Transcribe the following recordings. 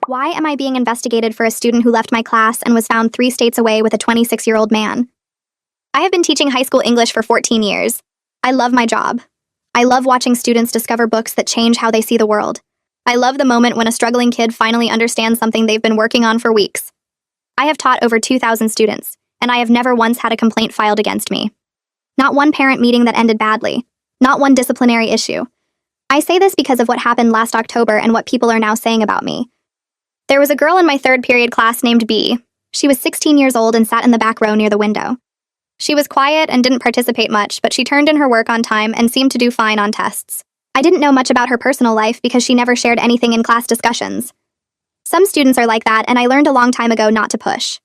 Why am I being investigated for a student who left my class and was found 3 states away with a 26-year-old man? I have been teaching high school English for 14 years. I love my job. I love watching students discover books that change how they see the world. I love the moment when a struggling kid finally understands something they've been working on for weeks. I have taught over 2,000 students, and I have never once had a complaint filed against me. Not one parent meeting that ended badly. Not one disciplinary issue. I say this because of what happened last October and what people are now saying about me. There was a girl in my 3rd period class named B. She was 16 years old and sat in the back row near the window. She was quiet and didn't participate much, but she turned in her work on time and seemed to do fine on tests. I didn't know much about her personal life because she never shared anything in class discussions. Some students are like that, and I learned a long time ago not to push.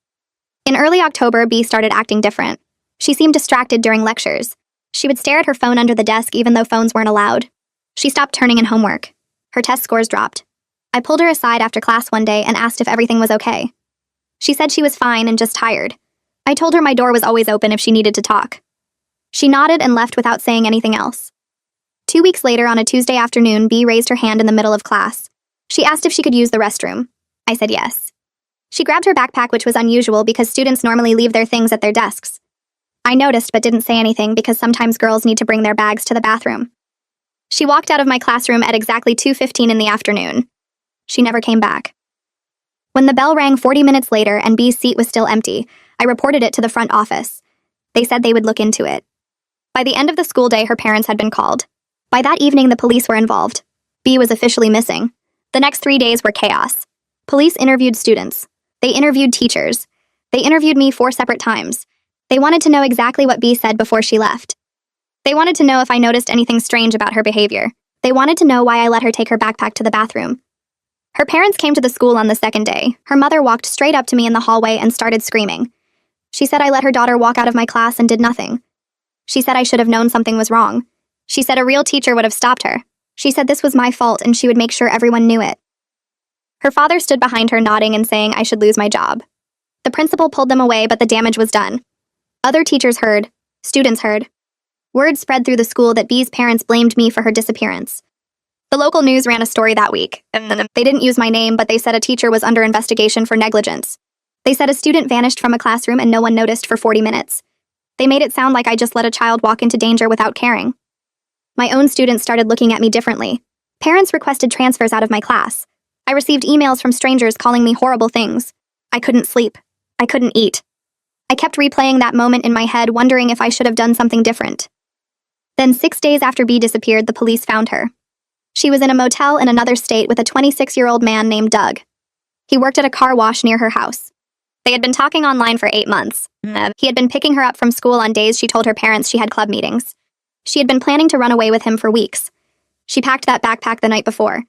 In early October, B started acting different. She seemed distracted during lectures. She would stare at her phone under the desk even though phones weren't allowed. She stopped turning in homework. Her test scores dropped. I pulled her aside after class one day and asked if everything was okay. She said she was fine and just tired. I told her my door was always open if she needed to talk. She nodded and left without saying anything else. 2 weeks later, on a Tuesday afternoon, B raised her hand in the middle of class. She asked if she could use the restroom. I said yes. She grabbed her backpack, which was unusual because students normally leave their things at their desks. I noticed but didn't say anything because sometimes girls need to bring their bags to the bathroom. She walked out of my classroom at exactly 2:15 in the afternoon. She never came back. When the bell rang 40 minutes later and B's seat was still empty, I reported it to the front office. They said they would look into it. By the end of the school day, her parents had been called. By that evening, the police were involved. B was officially missing. The next 3 days were chaos. Police interviewed students. They interviewed teachers. They interviewed me 4 separate times. They wanted to know exactly what B said before she left. They wanted to know if I noticed anything strange about her behavior. They wanted to know why I let her take her backpack to the bathroom. Her parents came to the school on the 2nd day. Her mother walked straight up to me in the hallway and started screaming. She said I let her daughter walk out of my class and did nothing. She said I should have known something was wrong. She said a real teacher would have stopped her. She said this was my fault and she would make sure everyone knew it. Her father stood behind her nodding and saying I should lose my job. The principal pulled them away, but the damage was done. Other teachers heard. Students heard. Word spread through the school that B's parents blamed me for her disappearance. The local news ran a story that week. They didn't use my name, but they said a teacher was under investigation for negligence. They said a student vanished from a classroom and no one noticed for 40 minutes. They made it sound like I just let a child walk into danger without caring. My own students started looking at me differently. Parents requested transfers out of my class. I received emails from strangers calling me horrible things. I couldn't sleep. I couldn't eat. I kept replaying that moment in my head, wondering if I should have done something different. Then 6 days after B disappeared, the police found her. She was in a motel in another state with a 26-year-old man named Doug. He worked at a car wash near her house. They had been talking online for 8 months. He had been picking her up from school on days she told her parents she had club meetings. She had been planning to run away with him for weeks. She packed that backpack the night before.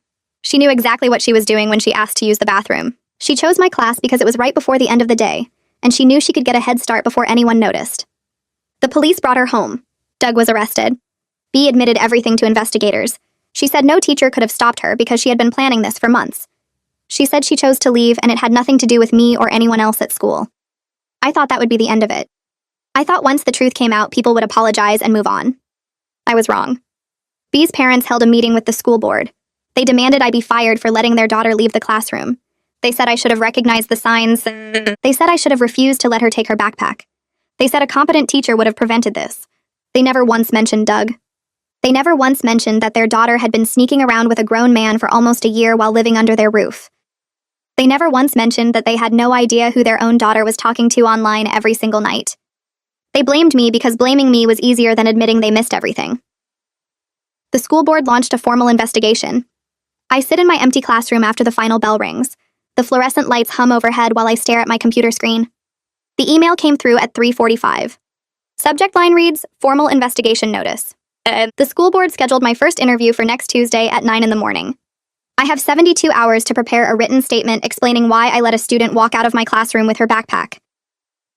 She knew exactly what she was doing when she asked to use the bathroom. She chose my class because it was right before the end of the day, and she knew she could get a head start before anyone noticed. The police brought her home. Doug was arrested. B admitted everything to investigators. She said no teacher could have stopped her because she had been planning this for months. She said she chose to leave and it had nothing to do with me or anyone else at school. I thought that would be the end of it. I thought once the truth came out, people would apologize and move on. I was wrong. B's parents held a meeting with the school board. They demanded I be fired for letting their daughter leave the classroom. They said I should have recognized the signs. They said I should have refused to let her take her backpack. They said a competent teacher would have prevented this. They never once mentioned Doug. They never once mentioned that their daughter had been sneaking around with a grown man for almost a year while living under their roof. They never once mentioned that they had no idea who their own daughter was talking to online every single night. They blamed me because blaming me was easier than admitting they missed everything. The school board launched a formal investigation. I sit in my empty classroom after the final bell rings. The fluorescent lights hum overhead while I stare at my computer screen. The email came through at 3:45. Subject line reads, Formal Investigation Notice. The school board scheduled my first interview for next Tuesday at 9 in the morning. I have 72 hours to prepare a written statement explaining why I let a student walk out of my classroom with her backpack.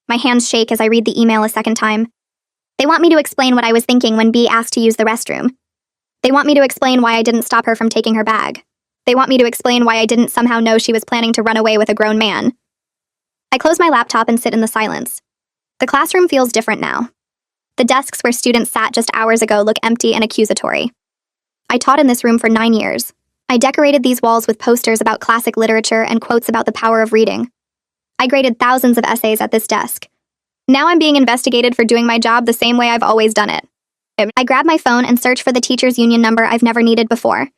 My hands shake as I read the email a second time. They want me to explain what I was thinking when B asked to use the restroom. They want me to explain why I didn't stop her from taking her bag. They want me to explain why I didn't somehow know she was planning to run away with a grown man. I close my laptop and sit in the silence. The classroom feels different now. The desks where students sat just hours ago look empty and accusatory. I taught in this room for 9 years. I decorated these walls with posters about classic literature and quotes about the power of reading. I graded thousands of essays at this desk. Now I'm being investigated for doing my job the same way I've always done it. I grab my phone and search for the teacher's union number I've never needed before.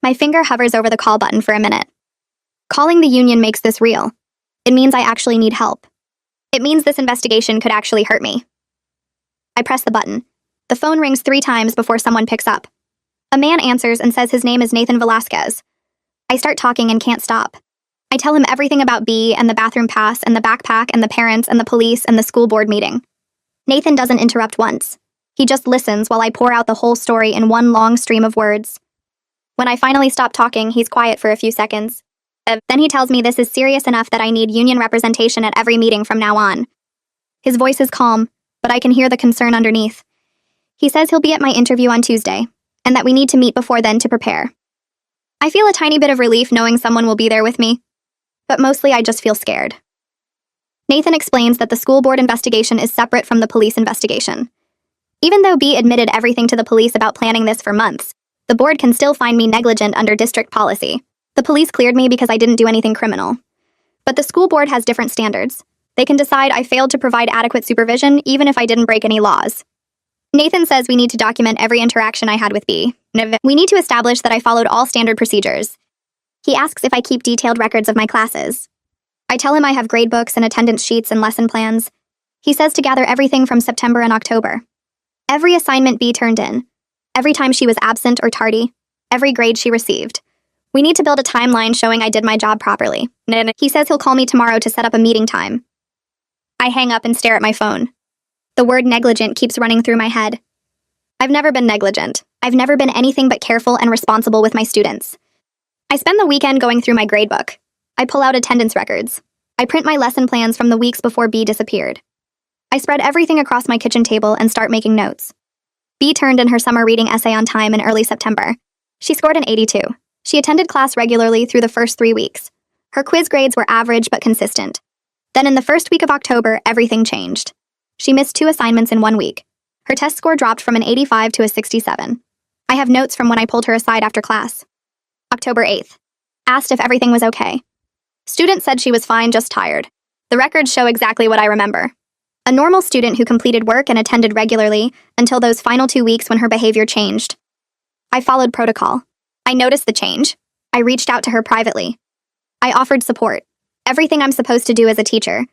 My finger hovers over the call button for a minute. Calling the union makes this real. It means I actually need help. It means this investigation could actually hurt me. I press the button. The phone rings 3 times before someone picks up. A man answers and says his name is Nathan Velasquez. I start talking and can't stop. I tell him everything about B and the bathroom pass and the backpack and the parents and the police and the school board meeting. Nathan doesn't interrupt once. He just listens while I pour out the whole story in one long stream of words. When I finally stop talking, he's quiet for a few seconds. Then he tells me this is serious enough that I need union representation at every meeting from now on. His voice is calm, but I can hear the concern underneath. He says he'll be at my interview on Tuesday, and that we need to meet before then to prepare. I feel a tiny bit of relief knowing someone will be there with me, but mostly I just feel scared. Nathan explains that the school board investigation is separate from the police investigation. Even though B admitted everything to the police about planning this for months, the board can still find me negligent under district policy. The police cleared me because I didn't do anything criminal. But the school board has different standards. They can decide I failed to provide adequate supervision even if I didn't break any laws. Nathan says we need to document every interaction I had with B. We need to establish that I followed all standard procedures. He asks if I keep detailed records of my classes. I tell him I have gradebooks and attendance sheets and lesson plans. He says to gather everything from September and October. Every assignment B turned in. Every time she was absent or tardy. Every grade she received. We need to build a timeline showing I did my job properly. He says he'll call me tomorrow to set up a meeting time. I hang up and stare at my phone. The word negligent keeps running through my head. I've never been negligent. I've never been anything but careful and responsible with my students. I spend the weekend going through my gradebook. I pull out attendance records. I print my lesson plans from the weeks before B disappeared. I spread everything across my kitchen table and start making notes. B turned in her summer reading essay on time in early September. She scored an 82. She attended class regularly through the first 3 weeks. Her quiz grades were average but consistent. Then in the first week of October, everything changed. She missed 2 assignments in 1 week. Her test score dropped from an 85 to a 67. I have notes from when I pulled her aside after class. October 8th. Asked if everything was okay. Student said she was fine, just tired. The records show exactly what I remember. A normal student who completed work and attended regularly until those final 2 weeks when her behavior changed. I followed protocol. I noticed the change. I reached out to her privately. I offered support. Everything I'm supposed to do as a teacher.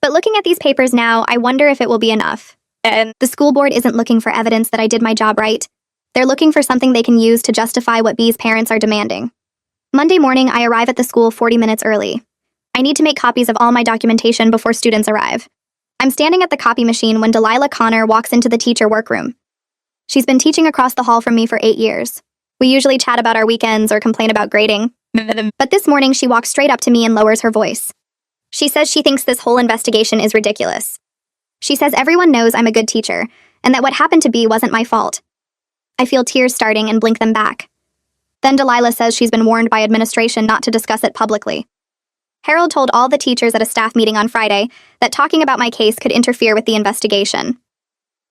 But looking at these papers now, I wonder if it will be enough. The school board isn't looking for evidence that I did my job right. They're looking for something they can use to justify what B's parents are demanding. Monday morning, I arrive at the school 40 minutes early. I need to make copies of all my documentation before students arrive. I'm standing at the copy machine when Delilah Connor walks into the teacher workroom. She's been teaching across the hall from me for 8 years. We usually chat about our weekends or complain about grading. But this morning, she walks straight up to me and lowers her voice. She says she thinks this whole investigation is ridiculous. She says everyone knows I'm a good teacher, and that what happened to B wasn't my fault. I feel tears starting and blink them back. Then Delilah says she's been warned by administration not to discuss it publicly. Harold told all the teachers at a staff meeting on Friday that talking about my case could interfere with the investigation.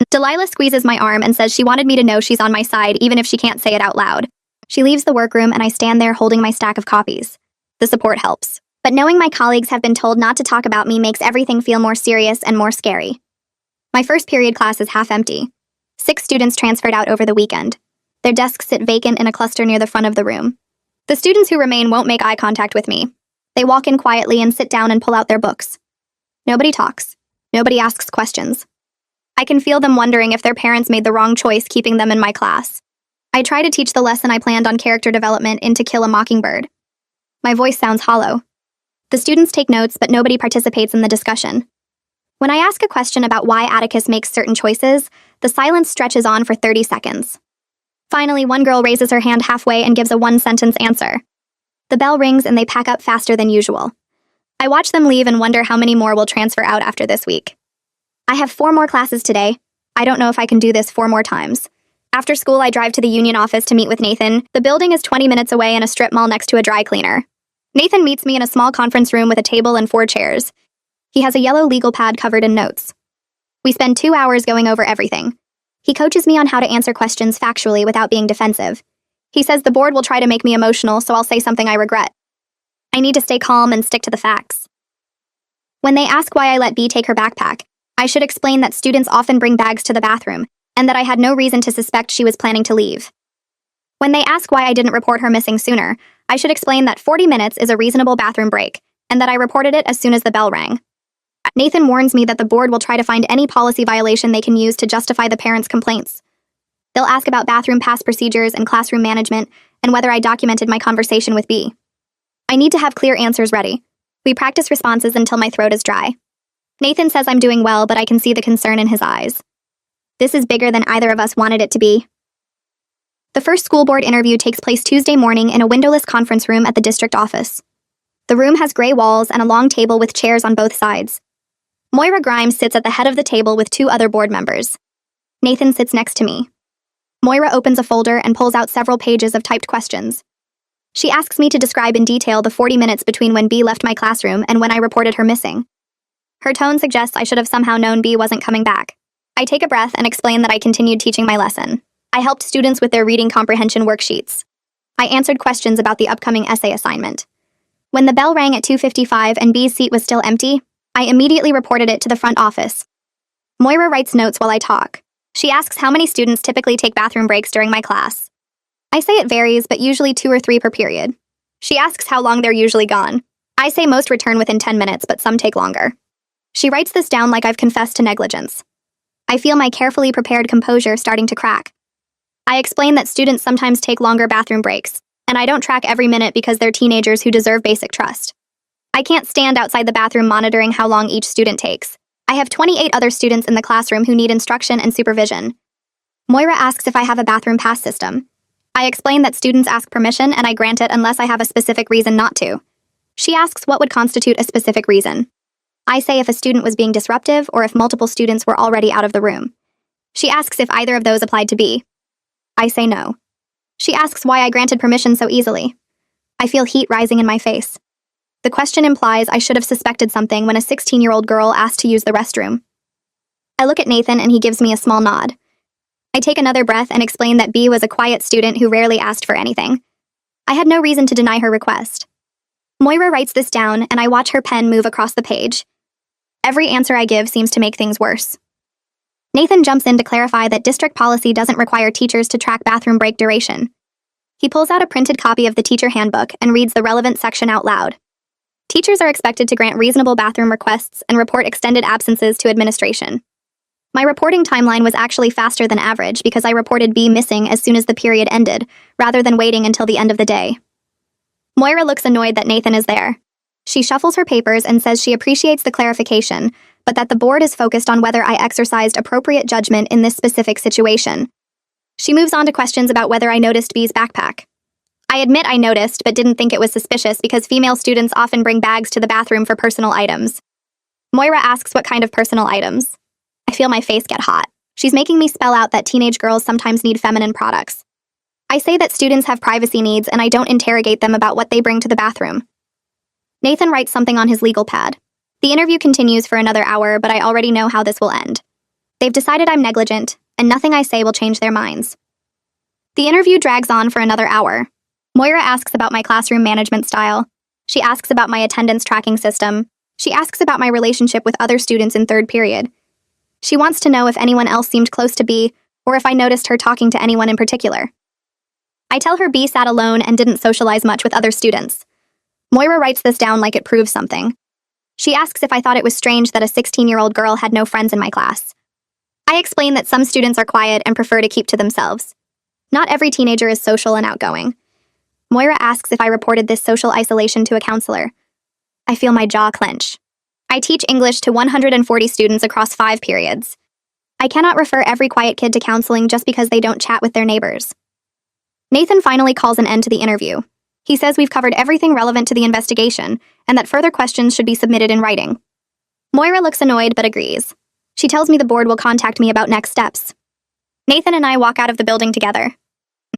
Delilah squeezes my arm and says she wanted me to know she's on my side even if she can't say it out loud. She leaves the workroom and I stand there holding my stack of copies. The support helps. But knowing my colleagues have been told not to talk about me makes everything feel more serious and more scary. My first period class is half empty. 6 students transferred out over the weekend. Their desks sit vacant in a cluster near the front of the room. The students who remain won't make eye contact with me. They walk in quietly and sit down and pull out their books. Nobody talks. Nobody asks questions. I can feel them wondering if their parents made the wrong choice keeping them in my class. I try to teach the lesson I planned on character development in To Kill a Mockingbird. My voice sounds hollow. The students take notes, but nobody participates in the discussion. When I ask a question about why Atticus makes certain choices, the silence stretches on for 30 seconds. Finally, one girl raises her hand halfway and gives a 1-sentence answer. The bell rings and they pack up faster than usual. I watch them leave and wonder how many more will transfer out after this week. I have 4 more classes today. I don't know if I can do this 4 more times. After school, I drive to the union office to meet with Nathan. The building is 20 minutes away in a strip mall next to a dry cleaner. Nathan meets me in a small conference room with a table and 4 chairs. He has a yellow legal pad covered in notes. We spend 2 hours going over everything. He coaches me on how to answer questions factually without being defensive. He says the board will try to make me emotional, so I'll say something I regret. I need to stay calm and stick to the facts. When they ask why I let B take her backpack, I should explain that students often bring bags to the bathroom, and that I had no reason to suspect she was planning to leave. When they ask why I didn't report her missing sooner, I should explain that 40 minutes is a reasonable bathroom break, and that I reported it as soon as the bell rang. Nathan warns me that the board will try to find any policy violation they can use to justify the parents' complaints. They'll ask about bathroom pass procedures and classroom management, and whether I documented my conversation with B. I need to have clear answers ready. We practice responses until my throat is dry. Nathan says I'm doing well, but I can see the concern in his eyes. This is bigger than either of us wanted it to be. The first school board interview takes place Tuesday morning in a windowless conference room at the district office. The room has gray walls and a long table with chairs on both sides. Moira Grimes sits at the head of the table with 2 other board members. Nathan sits next to me. Moira opens a folder and pulls out several pages of typed questions. She asks me to describe in detail the 40 minutes between when B left my classroom and when I reported her missing. Her tone suggests I should have somehow known B wasn't coming back. I take a breath and explain that I continued teaching my lesson. I helped students with their reading comprehension worksheets. I answered questions about the upcoming essay assignment. When the bell rang at 2:55 and B's seat was still empty, I immediately reported it to the front office. Moira writes notes while I talk. She asks how many students typically take bathroom breaks during my class. I say it varies, but usually 2 or 3 per period. She asks how long they're usually gone. I say most return within 10 minutes, but some take longer. She writes this down like I've confessed to negligence. I feel my carefully prepared composure starting to crack. I explain that students sometimes take longer bathroom breaks, and I don't track every minute because they're teenagers who deserve basic trust. I can't stand outside the bathroom monitoring how long each student takes. I have 28 other students in the classroom who need instruction and supervision. Moira asks if I have a bathroom pass system. I explain that students ask permission and I grant it unless I have a specific reason not to. She asks what would constitute a specific reason. I say if a student was being disruptive or if multiple students were already out of the room. She asks if either of those applied to B. I say no. She asks why I granted permission so easily. I feel heat rising in my face. The question implies I should have suspected something when a 16-year-old girl asked to use the restroom. I look at Nathan and he gives me a small nod. I take another breath and explain that B was a quiet student who rarely asked for anything. I had no reason to deny her request. Moira writes this down and I watch her pen move across the page. Every answer I give seems to make things worse. Nathan jumps in to clarify that district policy doesn't require teachers to track bathroom break duration. He pulls out a printed copy of the teacher handbook and reads the relevant section out loud. Teachers are expected to grant reasonable bathroom requests and report extended absences to administration. My reporting timeline was actually faster than average because I reported B missing as soon as the period ended, rather than waiting until the end of the day. Moira looks annoyed that Nathan is there. She shuffles her papers and says she appreciates the clarification, but that the board is focused on whether I exercised appropriate judgment in this specific situation. She moves on to questions about whether I noticed B's backpack. I admit I noticed, but didn't think it was suspicious because female students often bring bags to the bathroom for personal items. Moira asks what kind of personal items. I feel my face get hot. She's making me spell out that teenage girls sometimes need feminine products. I say that students have privacy needs and I don't interrogate them about what they bring to the bathroom. Nathan writes something on his legal pad. The interview continues for another hour, but I already know how this will end. They've decided I'm negligent, and nothing I say will change their minds. The interview drags on for another hour. Moira asks about my classroom management style. She asks about my attendance tracking system. She asks about my relationship with other students in third period. She wants to know if anyone else seemed close to B, or if I noticed her talking to anyone in particular. I tell her B sat alone and didn't socialize much with other students. Moira writes this down like it proves something. She asks if I thought it was strange that a 16-year-old girl had no friends in my class. I explain that some students are quiet and prefer to keep to themselves. Not every teenager is social and outgoing. Moira asks if I reported this social isolation to a counselor. I feel my jaw clench. I teach English to 140 students across 5 periods. I cannot refer every quiet kid to counseling just because they don't chat with their neighbors. Nathan finally calls an end to the interview. He says we've covered everything relevant to the investigation, and that further questions should be submitted in writing. Moira looks annoyed but agrees. She tells me the board will contact me about next steps. Nathan and I walk out of the building together.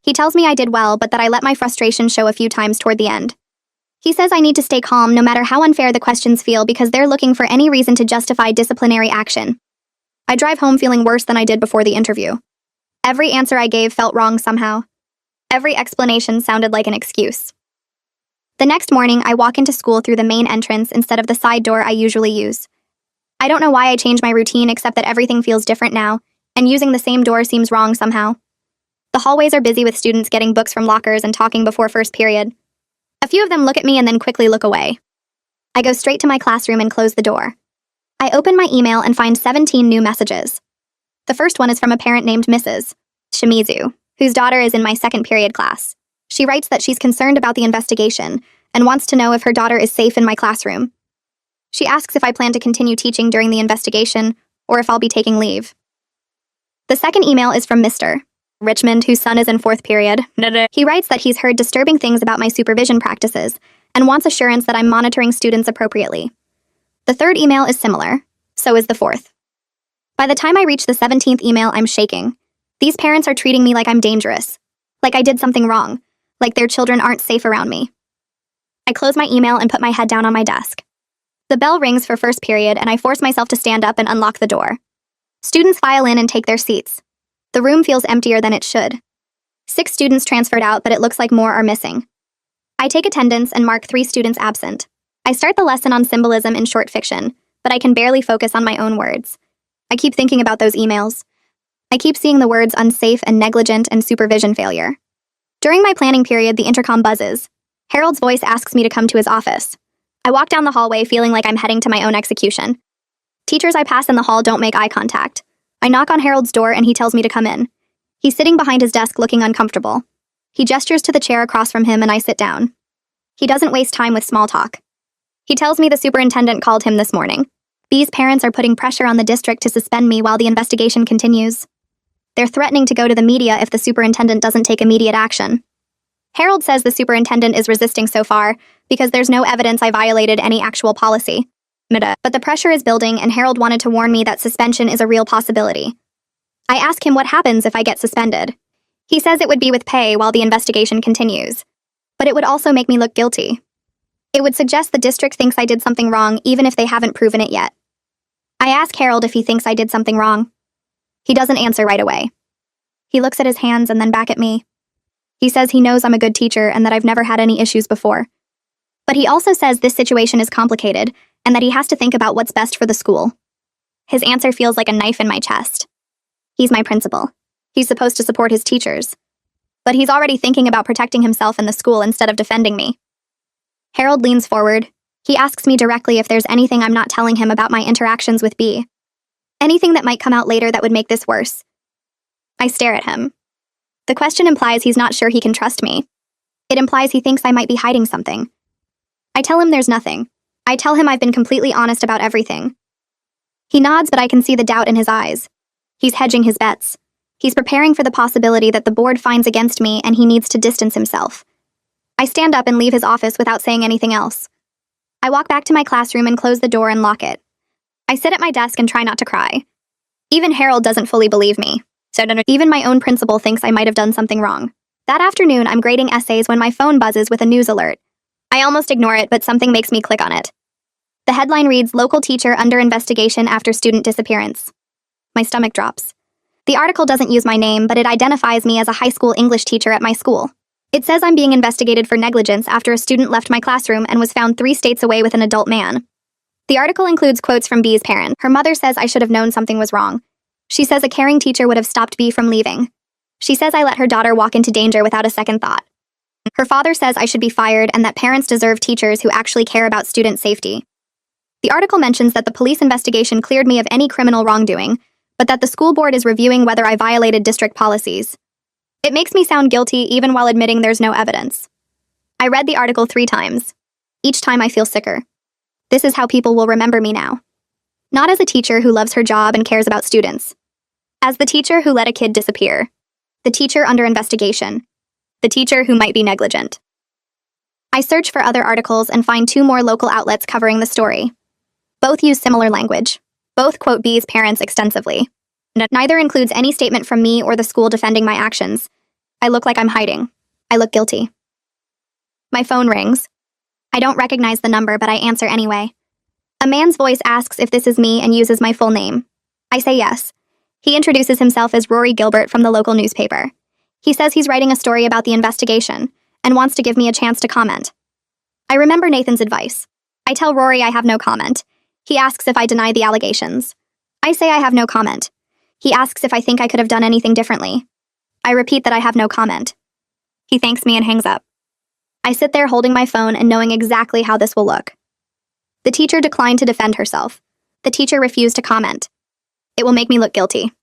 He tells me I did well, but that I let my frustration show a few times toward the end. He says I need to stay calm no matter how unfair the questions feel because they're looking for any reason to justify disciplinary action. I drive home feeling worse than I did before the interview. Every answer I gave felt wrong somehow. Every explanation sounded like an excuse. The next morning, I walk into school through the main entrance instead of the side door I usually use. I don't know why I changed my routine except that everything feels different now, and using the same door seems wrong somehow. The hallways are busy with students getting books from lockers and talking before first period. A few of them look at me and then quickly look away. I go straight to my classroom and close the door. I open my email and find 17 new messages. The first one is from a parent named Mrs. Shimizu, whose daughter is in my second period class. She writes that she's concerned about the investigation and wants to know if her daughter is safe in my classroom. She asks if I plan to continue teaching during the investigation or if I'll be taking leave. The second email is from Mr. Richmond, whose son is in fourth period. He writes that he's heard disturbing things about my supervision practices and wants assurance that I'm monitoring students appropriately. The third email is similar. So is the fourth. By the time I reach the 17th email, I'm shaking. These parents are treating me like I'm dangerous, like I did something wrong, like their children aren't safe around me. I close my email and put my head down on my desk. The bell rings for first period, and I force myself to stand up and unlock the door. Students file in and take their seats. The room feels emptier than it should. 6 students transferred out, but it looks like more are missing. I take attendance and mark 3 students absent. I start the lesson on symbolism in short fiction, but I can barely focus on my own words. I keep thinking about those emails. I keep seeing the words unsafe and negligent and supervision failure. During my planning period, the intercom buzzes. Harold's voice asks me to come to his office. I walk down the hallway feeling like I'm heading to my own execution. Teachers I pass in the hall don't make eye contact. I knock on Harold's door and he tells me to come in. He's sitting behind his desk looking uncomfortable. He gestures to the chair across from him and I sit down. He doesn't waste time with small talk. He tells me the superintendent called him this morning. These parents are putting pressure on the district to suspend me while the investigation continues. They're threatening to go to the media if the superintendent doesn't take immediate action. Harold says the superintendent is resisting so far because there's no evidence I violated any actual policy. But the pressure is building and Harold wanted to warn me that suspension is a real possibility. I ask him what happens if I get suspended. He says it would be with pay while the investigation continues. But it would also make me look guilty. It would suggest the district thinks I did something wrong even if they haven't proven it yet. I ask Harold if he thinks I did something wrong. He doesn't answer right away. He looks at his hands and then back at me. He says he knows I'm a good teacher and that I've never had any issues before. But he also says this situation is complicated and that he has to think about what's best for the school. His answer feels like a knife in my chest. He's my principal. He's supposed to support his teachers. But he's already thinking about protecting himself and the school instead of defending me. Harold leans forward. He asks me directly if there's anything I'm not telling him about my interactions with B. Anything that might come out later that would make this worse. I stare at him. The question implies he's not sure he can trust me. It implies he thinks I might be hiding something. I tell him there's nothing. I tell him I've been completely honest about everything. He nods, but I can see the doubt in his eyes. He's hedging his bets. He's preparing for the possibility that the board finds against me and he needs to distance himself. I stand up and leave his office without saying anything else. I walk back to my classroom and close the door and lock it. I sit at my desk and try not to cry. Even Harold doesn't fully believe me. Even my own principal thinks I might have done something wrong. That afternoon, I'm grading essays when my phone buzzes with a news alert. I almost ignore it, but something makes me click on it. The headline reads, "Local teacher under investigation after student disappearance." My stomach drops. The article doesn't use my name, but it identifies me as a high school English teacher at my school. It says I'm being investigated for negligence after a student left my classroom and was found 3 states away with an adult man. The article includes quotes from B's parent. Her mother says I should have known something was wrong. She says a caring teacher would have stopped B from leaving. She says I let her daughter walk into danger without a second thought. Her father says I should be fired and that parents deserve teachers who actually care about student safety. The article mentions that the police investigation cleared me of any criminal wrongdoing, but that the school board is reviewing whether I violated district policies. It makes me sound guilty even while admitting there's no evidence. I read the article 3 times. Each time I feel sicker. This is how people will remember me now. Not as a teacher who loves her job and cares about students. As the teacher who let a kid disappear. The teacher under investigation. The teacher who might be negligent. I search for other articles and find 2 more local outlets covering the story. Both use similar language. Both quote B's parents extensively. Neither includes any statement from me or the school defending my actions. I look like I'm hiding. I look guilty. My phone rings. I don't recognize the number, but I answer anyway. A man's voice asks if this is me and uses my full name. I say yes. He introduces himself as Rory Gilbert from the local newspaper. He says he's writing a story about the investigation and wants to give me a chance to comment. I remember Nathan's advice. I tell Rory I have no comment. He asks if I deny the allegations. I say I have no comment. He asks if I think I could have done anything differently. I repeat that I have no comment. He thanks me and hangs up. I sit there holding my phone and knowing exactly how this will look. The teacher declined to defend herself. The teacher refused to comment. It will make me look guilty.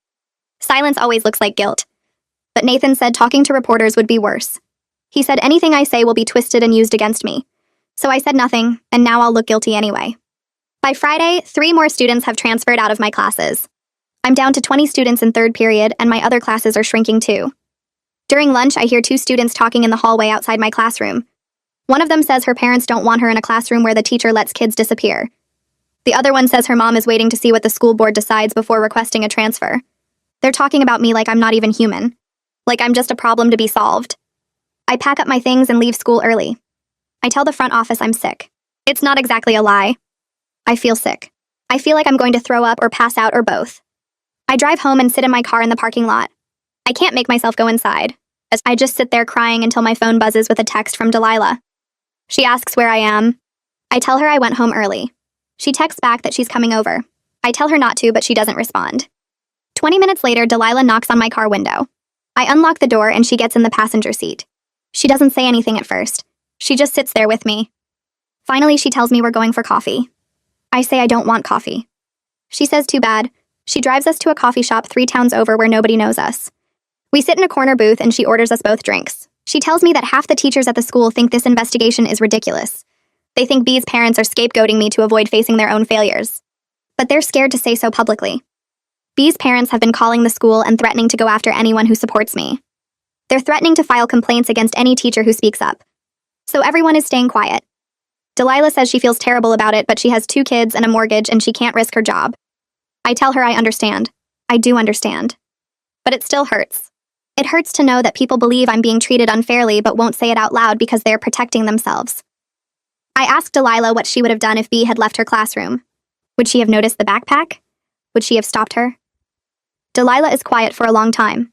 Silence always looks like guilt. But Nathan said talking to reporters would be worse. He said anything I say will be twisted and used against me. So I said nothing, and now I'll look guilty anyway. By Friday, 3 more students have transferred out of my classes. I'm down to 20 students in 3rd period, and my other classes are shrinking too. During lunch, I hear 2 students talking in the hallway outside my classroom. One of them says her parents don't want her in a classroom where the teacher lets kids disappear. The other one says her mom is waiting to see what the school board decides before requesting a transfer. They're talking about me like I'm not even human. Like I'm just a problem to be solved. I pack up my things and leave school early. I tell the front office I'm sick. It's not exactly a lie. I feel sick. I feel like I'm going to throw up or pass out or both. I drive home and sit in my car in the parking lot. I can't make myself go inside, as I just sit there crying until my phone buzzes with a text from Delilah. She asks where I am. I tell her I went home early. She texts back that she's coming over. I tell her not to, but she doesn't respond. 20 minutes later, Delilah knocks on my car window. I unlock the door and she gets in the passenger seat. She doesn't say anything at first. She just sits there with me. Finally, she tells me we're going for coffee. I say I don't want coffee. She says too bad. She drives us to a coffee shop 3 towns over where nobody knows us. We sit in a corner booth and she orders us both drinks. She tells me that half the teachers at the school think this investigation is ridiculous. They think B's parents are scapegoating me to avoid facing their own failures. But they're scared to say so publicly. B's parents have been calling the school and threatening to go after anyone who supports me. They're threatening to file complaints against any teacher who speaks up. So everyone is staying quiet. Delilah says she feels terrible about it, but she has 2 kids and a mortgage and she can't risk her job. I tell her I understand. I do understand. But it still hurts. It hurts to know that people believe I'm being treated unfairly but won't say it out loud because they're protecting themselves. I asked Delilah what she would have done if B had left her classroom. Would she have noticed the backpack? Would she have stopped her? Delilah is quiet for a long time.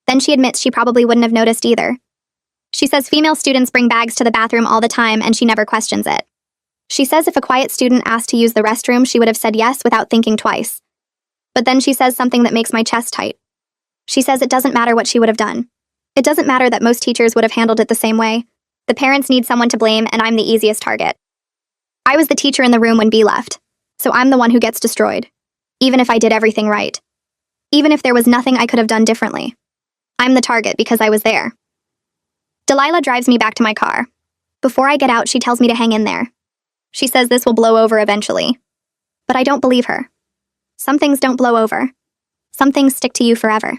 Then she admits she probably wouldn't have noticed either. She says female students bring bags to the bathroom all the time and she never questions it. She says if a quiet student asked to use the restroom, she would have said yes without thinking twice. But then she says something that makes my chest tight. She says it doesn't matter what she would have done. It doesn't matter that most teachers would have handled it the same way. The parents need someone to blame and I'm the easiest target. I was the teacher in the room when B left, so I'm the one who gets destroyed. Even if I did everything right. Even if there was nothing I could have done differently. I'm the target because I was there. Delilah drives me back to my car. Before I get out, she tells me to hang in there. She says this will blow over eventually. But I don't believe her. Some things don't blow over. Some things stick to you forever.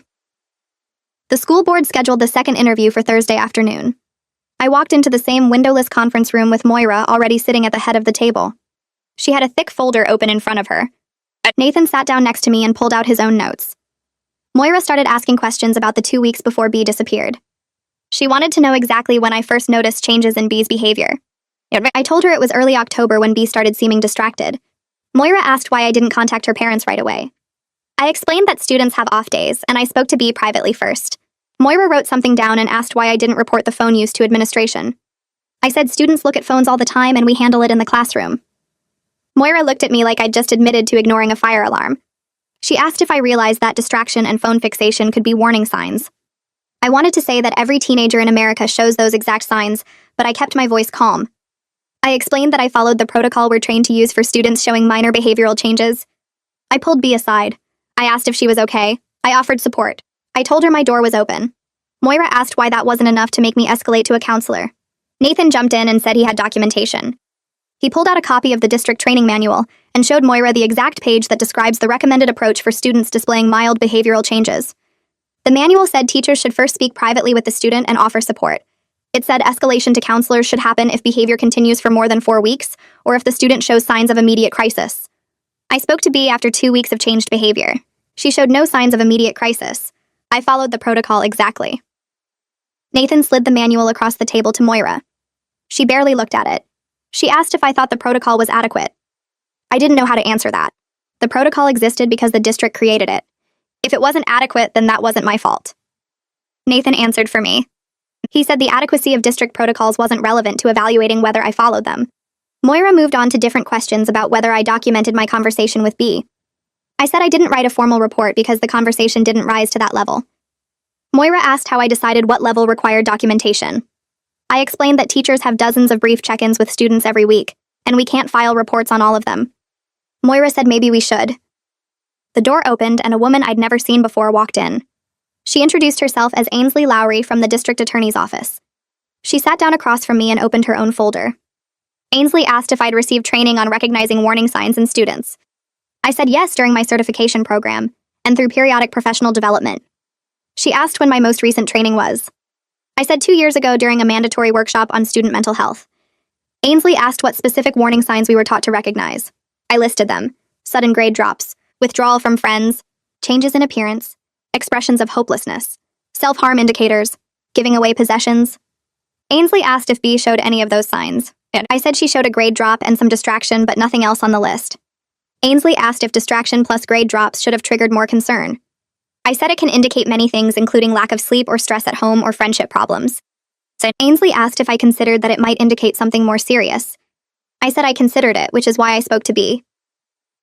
The school board scheduled the second interview for Thursday afternoon. I walked into the same windowless conference room with Moira already sitting at the head of the table. She had a thick folder open in front of her. Nathan sat down next to me and pulled out his own notes. Moira started asking questions about the 2 weeks before B disappeared. She wanted to know exactly when I first noticed changes in B's behavior. I told her it was early October when B started seeming distracted. Moira asked why I didn't contact her parents right away. I explained that students have off days, and I spoke to B privately first. Moira wrote something down and asked why I didn't report the phone use to administration. I said students look at phones all the time and we handle it in the classroom. Moira looked at me like I'd just admitted to ignoring a fire alarm. She asked if I realized that distraction and phone fixation could be warning signs. I wanted to say that every teenager in America shows those exact signs, but I kept my voice calm. I explained that I followed the protocol we're trained to use for students showing minor behavioral changes. I pulled B aside. I asked if she was okay. I offered support. I told her my door was open. Moira asked why that wasn't enough to make me escalate to a counselor. Nathan jumped in and said he had documentation. He pulled out a copy of the district training manual and showed Moira the exact page that describes the recommended approach for students displaying mild behavioral changes. The manual said teachers should first speak privately with the student and offer support. It said escalation to counselors should happen if behavior continues for more than 4 weeks or if the student shows signs of immediate crisis. I spoke to B after 2 weeks of changed behavior. She showed no signs of immediate crisis. I followed the protocol exactly. Nathan slid the manual across the table to Moira. She barely looked at it. She asked if I thought the protocol was adequate. I didn't know how to answer that. The protocol existed because the district created it. If it wasn't adequate, then that wasn't my fault. Nathan answered for me. He said the adequacy of district protocols wasn't relevant to evaluating whether I followed them. Moira moved on to different questions about whether I documented my conversation with B. I said I didn't write a formal report because the conversation didn't rise to that level. Moira asked how I decided what level required documentation. I explained that teachers have dozens of brief check-ins with students every week, and we can't file reports on all of them. Moira said maybe we should. The door opened and a woman I'd never seen before walked in. She introduced herself as Ainsley Lowry from the district attorney's office. She sat down across from me and opened her own folder. Ainsley asked if I'd received training on recognizing warning signs in students. I said yes during my certification program, and through periodic professional development. She asked when my most recent training was. I said 2 years ago during a mandatory workshop on student mental health. Ainsley asked what specific warning signs we were taught to recognize. I listed them: sudden grade drops, withdrawal from friends, changes in appearance, expressions of hopelessness, self-harm indicators, giving away possessions. Ainsley asked if B showed any of those signs. I said she showed a grade drop and some distraction, but nothing else on the list. Ainsley asked if distraction plus grade drops should have triggered more concern. I said it can indicate many things, including lack of sleep or stress at home or friendship problems. So Ainsley asked if I considered that it might indicate something more serious. I said I considered it, which is why I spoke to B.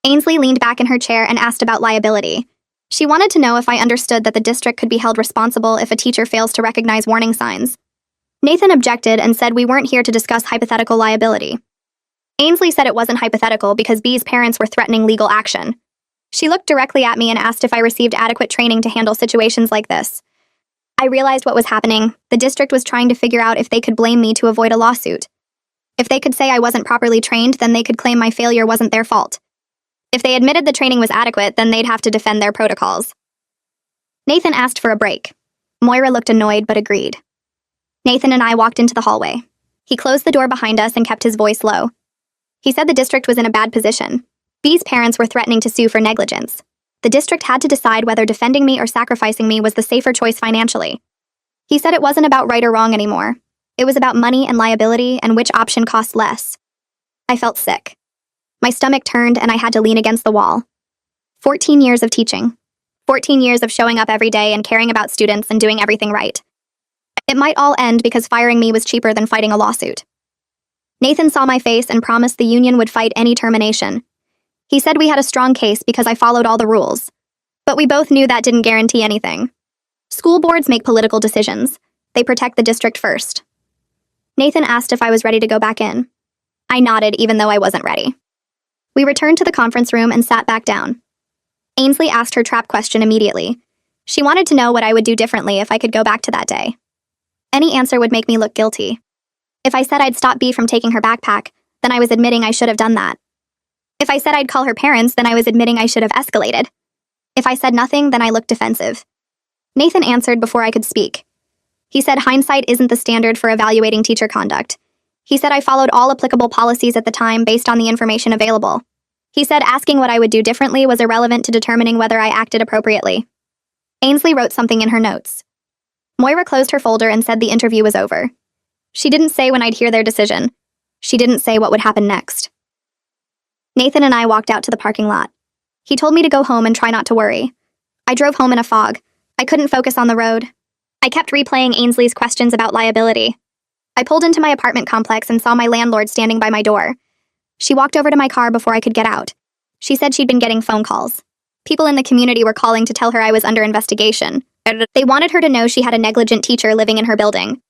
Ainsley leaned back in her chair and asked about liability. She wanted to know if I understood that the district could be held responsible if a teacher fails to recognize warning signs. Nathan objected and said we weren't here to discuss hypothetical liability. Ainsley said it wasn't hypothetical because B's parents were threatening legal action. She looked directly at me and asked if I received adequate training to handle situations like this. I realized what was happening. The district was trying to figure out if they could blame me to avoid a lawsuit. If they could say I wasn't properly trained, then they could claim my failure wasn't their fault. If they admitted the training was adequate, then they'd have to defend their protocols. Nathan asked for a break. Moira looked annoyed but agreed. Nathan and I walked into the hallway. He closed the door behind us and kept his voice low. He said the district was in a bad position. B's parents were threatening to sue for negligence. The district had to decide whether defending me or sacrificing me was the safer choice financially. He said it wasn't about right or wrong anymore. It was about money and liability and which option cost less. I felt sick. My stomach turned and I had to lean against the wall. 14 years of teaching. 14 years of showing up every day and caring about students and doing everything right. It might all end because firing me was cheaper than fighting a lawsuit. Nathan saw my face and promised the union would fight any termination. He said we had a strong case because I followed all the rules. But we both knew that didn't guarantee anything. School boards make political decisions. They protect the district first. Nathan asked if I was ready to go back in. I nodded even though I wasn't ready. We returned to the conference room and sat back down. Ainsley asked her trap question immediately. She wanted to know what I would do differently if I could go back to that day. Any answer would make me look guilty. If I said I'd stop B from taking her backpack, then I was admitting I should have done that. If I said I'd call her parents, then I was admitting I should have escalated. If I said nothing, then I looked defensive. Nathan answered before I could speak. He said hindsight isn't the standard for evaluating teacher conduct. He said I followed all applicable policies at the time based on the information available. He said asking what I would do differently was irrelevant to determining whether I acted appropriately. Ainsley wrote something in her notes. Moira closed her folder and said the interview was over. She didn't say when I'd hear their decision. She didn't say what would happen next. Nathan and I walked out to the parking lot. He told me to go home and try not to worry. I drove home in a fog. I couldn't focus on the road. I kept replaying Ainsley's questions about liability. I pulled into my apartment complex and saw my landlord standing by my door. She walked over to my car before I could get out. She said she'd been getting phone calls. People in the community were calling to tell her I was under investigation. They wanted her to know she had a negligent teacher living in her building.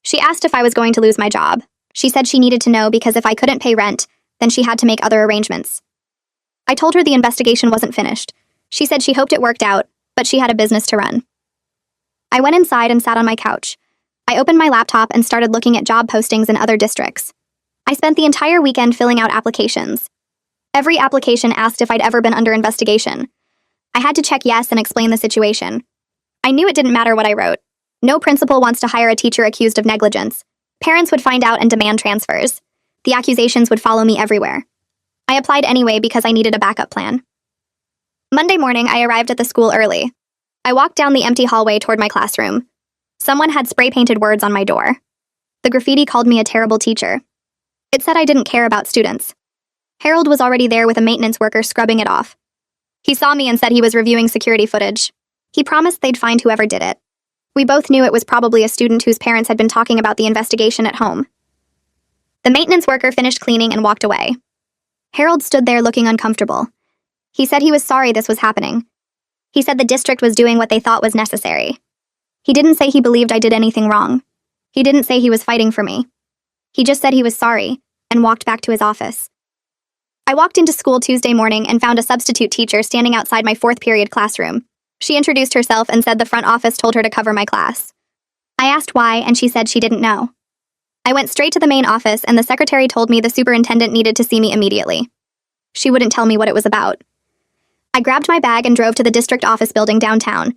She asked if I was going to lose my job. She said she needed to know because if I couldn't pay rent, then she had to make other arrangements. I told her the investigation wasn't finished. She said she hoped it worked out, but she had a business to run. I went inside and sat on my couch. I opened my laptop and started looking at job postings in other districts. I spent the entire weekend filling out applications. Every application asked if I'd ever been under investigation. I had to check yes and explain the situation. I knew it didn't matter what I wrote. No principal wants to hire a teacher accused of negligence. Parents would find out and demand transfers. The accusations would follow me everywhere. I applied anyway because I needed a backup plan. Monday morning, I arrived at the school early. I walked down the empty hallway toward my classroom. Someone had spray-painted words on my door. The graffiti called me a terrible teacher. It said I didn't care about students. Harold was already there with a maintenance worker scrubbing it off. He saw me and said he was reviewing security footage. He promised they'd find whoever did it. We both knew it was probably a student whose parents had been talking about the investigation at home. The maintenance worker finished cleaning and walked away. Harold stood there looking uncomfortable. He said he was sorry this was happening. He said the district was doing what they thought was necessary. He didn't say he believed I did anything wrong. He didn't say he was fighting for me. He just said he was sorry and walked back to his office. I walked into school Tuesday morning and found a substitute teacher standing outside my fourth period classroom. She introduced herself and said the front office told her to cover my class. I asked why, and she said she didn't know. I went straight to the main office, and the secretary told me the superintendent needed to see me immediately. She wouldn't tell me what it was about. I grabbed my bag and drove to the district office building downtown.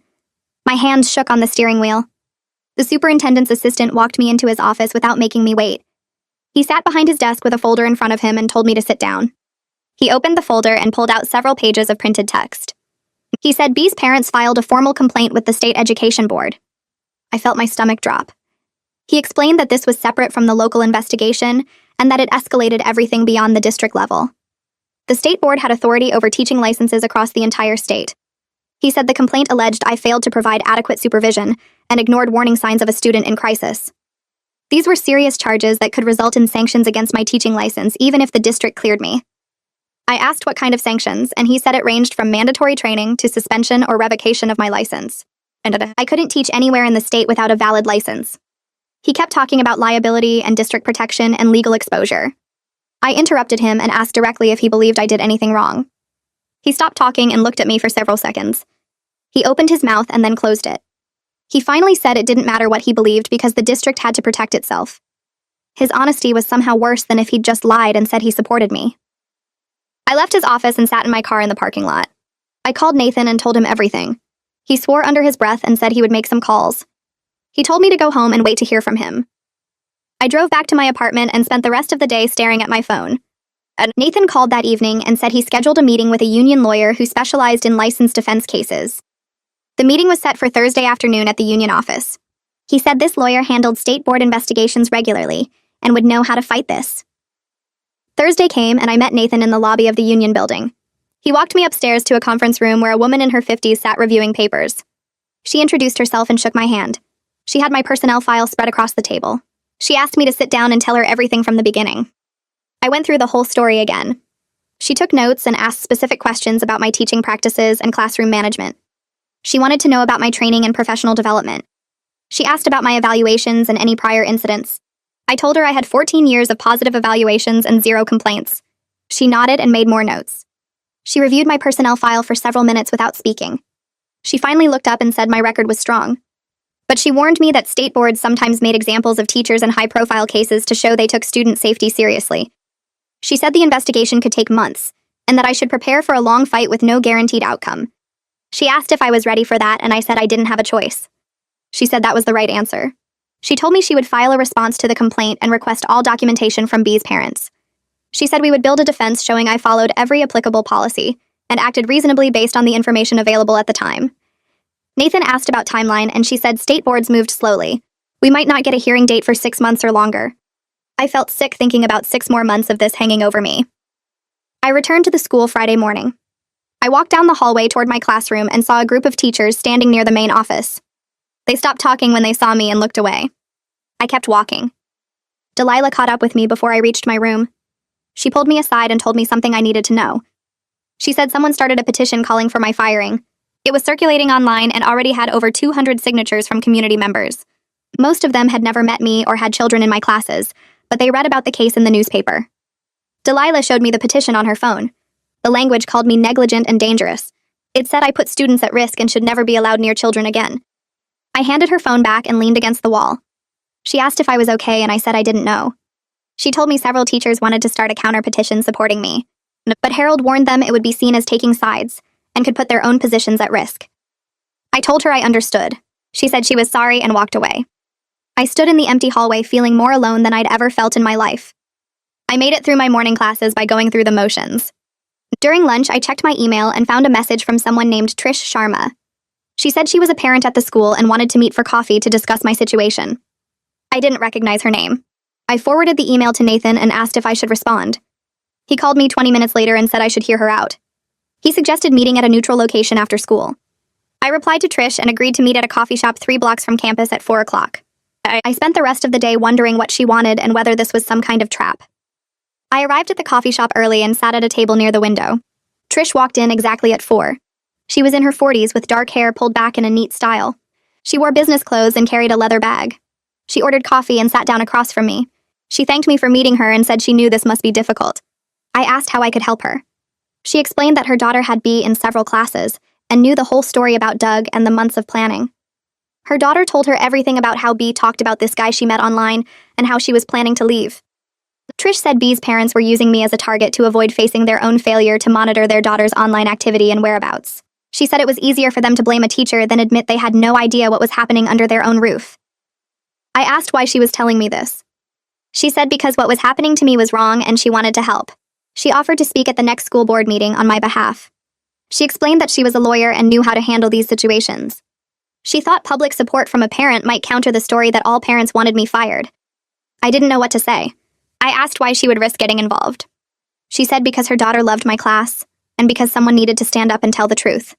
My hands shook on the steering wheel. The superintendent's assistant walked me into his office without making me wait. He sat behind his desk with a folder in front of him and told me to sit down. He opened the folder and pulled out several pages of printed text. He said B's parents filed a formal complaint with the state education board. I felt my stomach drop. He explained that this was separate from the local investigation and that it escalated everything beyond the district level. The state board had authority over teaching licenses across the entire state. He said the complaint alleged I failed to provide adequate supervision and ignored warning signs of a student in crisis. These were serious charges that could result in sanctions against my teaching license even if the district cleared me. I asked what kind of sanctions, and he said it ranged from mandatory training to suspension or revocation of my license. And I couldn't teach anywhere in the state without a valid license. He kept talking about liability and district protection and legal exposure. I interrupted him and asked directly if he believed I did anything wrong. He stopped talking and looked at me for several seconds. He opened his mouth and then closed it. He finally said it didn't matter what he believed because the district had to protect itself. His honesty was somehow worse than if he'd just lied and said he supported me. I left his office and sat in my car in the parking lot. I called Nathan and told him everything. He swore under his breath and said he would make some calls. He told me to go home and wait to hear from him. I drove back to my apartment and spent the rest of the day staring at my phone. Nathan called that evening and said he scheduled a meeting with a union lawyer who specialized in licensed defense cases. The meeting was set for Thursday afternoon at the union office. He said this lawyer handled state board investigations regularly and would know how to fight this. Thursday came and I met Nathan in the lobby of the union building. He walked me upstairs to a conference room where a woman in her 50s sat reviewing papers. She introduced herself and shook my hand. She had my personnel file spread across the table. She asked me to sit down and tell her everything from the beginning. I went through the whole story again. She took notes and asked specific questions about my teaching practices and classroom management. She wanted to know about my training and professional development. She asked about my evaluations and any prior incidents. I told her I had 14 years of positive evaluations and 0 complaints. She nodded and made more notes. She reviewed my personnel file for several minutes without speaking. She finally looked up and said my record was strong. But she warned me that state boards sometimes made examples of teachers in high-profile cases to show they took student safety seriously. She said the investigation could take months, and that I should prepare for a long fight with no guaranteed outcome. She asked if I was ready for that, and I said I didn't have a choice. She said that was the right answer. She told me she would file a response to the complaint and request all documentation from B's parents. She said we would build a defense showing I followed every applicable policy and acted reasonably based on the information available at the time. Nathan asked about timeline, and she said state boards moved slowly. We might not get a hearing date for 6 months or longer. I felt sick thinking about 6 more months of this hanging over me. I returned to the school Friday morning. I walked down the hallway toward my classroom and saw a group of teachers standing near the main office. They stopped talking when they saw me and looked away. I kept walking. Delilah caught up with me before I reached my room. She pulled me aside and told me something I needed to know. She said someone started a petition calling for my firing. It was circulating online and already had over 200 signatures from community members. Most of them had never met me or had children in my classes, but they read about the case in the newspaper. Delilah showed me the petition on her phone. The language called me negligent and dangerous. It said I put students at risk and should never be allowed near children again. I handed her phone back and leaned against the wall. She asked if I was okay, and I said I didn't know. She told me several teachers wanted to start a counter-petition supporting me, but Harold warned them it would be seen as taking sides and could put their own positions at risk. I told her I understood. She said she was sorry and walked away. I stood in the empty hallway feeling more alone than I'd ever felt in my life. I made it through my morning classes by going through the motions. During lunch, I checked my email and found a message from someone named Trish Sharma. She said she was a parent at the school and wanted to meet for coffee to discuss my situation. I didn't recognize her name. I forwarded the email to Nathan and asked if I should respond. He called me 20 minutes later and said I should hear her out. He suggested meeting at a neutral location after school. I replied to Trish and agreed to meet at a coffee shop 3 blocks from campus at 4 o'clock. I spent the rest of the day wondering what she wanted and whether this was some kind of trap. I arrived at the coffee shop early and sat at a table near the window. Trish walked in exactly at 4. She was in her 40s with dark hair pulled back in a neat style. She wore business clothes and carried a leather bag. She ordered coffee and sat down across from me. She thanked me for meeting her and said she knew this must be difficult. I asked how I could help her. She explained that her daughter had B in several classes and knew the whole story about Doug and the months of planning. Her daughter told her everything about how B talked about this guy she met online and how she was planning to leave. Trish said B's parents were using me as a target to avoid facing their own failure to monitor their daughter's online activity and whereabouts. She said it was easier for them to blame a teacher than admit they had no idea what was happening under their own roof. I asked why she was telling me this. She said because what was happening to me was wrong and she wanted to help. She offered to speak at the next school board meeting on my behalf. She explained that she was a lawyer and knew how to handle these situations. She thought public support from a parent might counter the story that all parents wanted me fired. I didn't know what to say. I asked why she would risk getting involved. She said because her daughter loved my class, and because someone needed to stand up and tell the truth.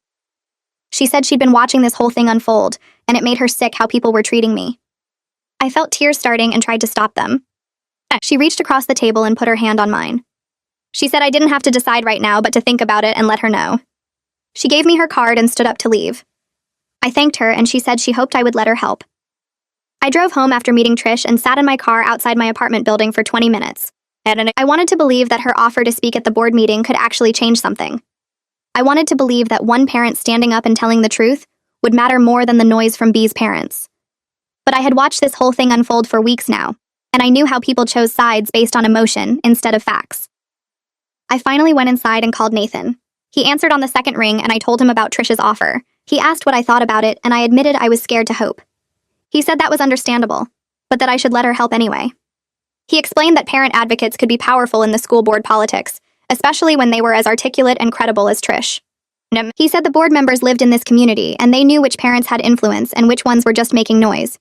She said she'd been watching this whole thing unfold, and it made her sick how people were treating me. I felt tears starting and tried to stop them. She reached across the table and put her hand on mine. She said I didn't have to decide right now, but to think about it and let her know. She gave me her card and stood up to leave. I thanked her, and she said she hoped I would let her help. I drove home after meeting Trish and sat in my car outside my apartment building for 20 minutes. I wanted to believe that her offer to speak at the board meeting could actually change something. I wanted to believe that one parent standing up and telling the truth would matter more than the noise from B's parents. But I had watched this whole thing unfold for weeks now, and I knew how people chose sides based on emotion instead of facts. I finally went inside and called Nathan. He answered on the second ring, and I told him about Trish's offer. He asked what I thought about it, and I admitted I was scared to hope. He said that was understandable, but that I should let her help anyway. He explained that parent advocates could be powerful in the school board politics, especially when they were as articulate and credible as Trish. He said the board members lived in this community, and they knew which parents had influence and which ones were just making noise.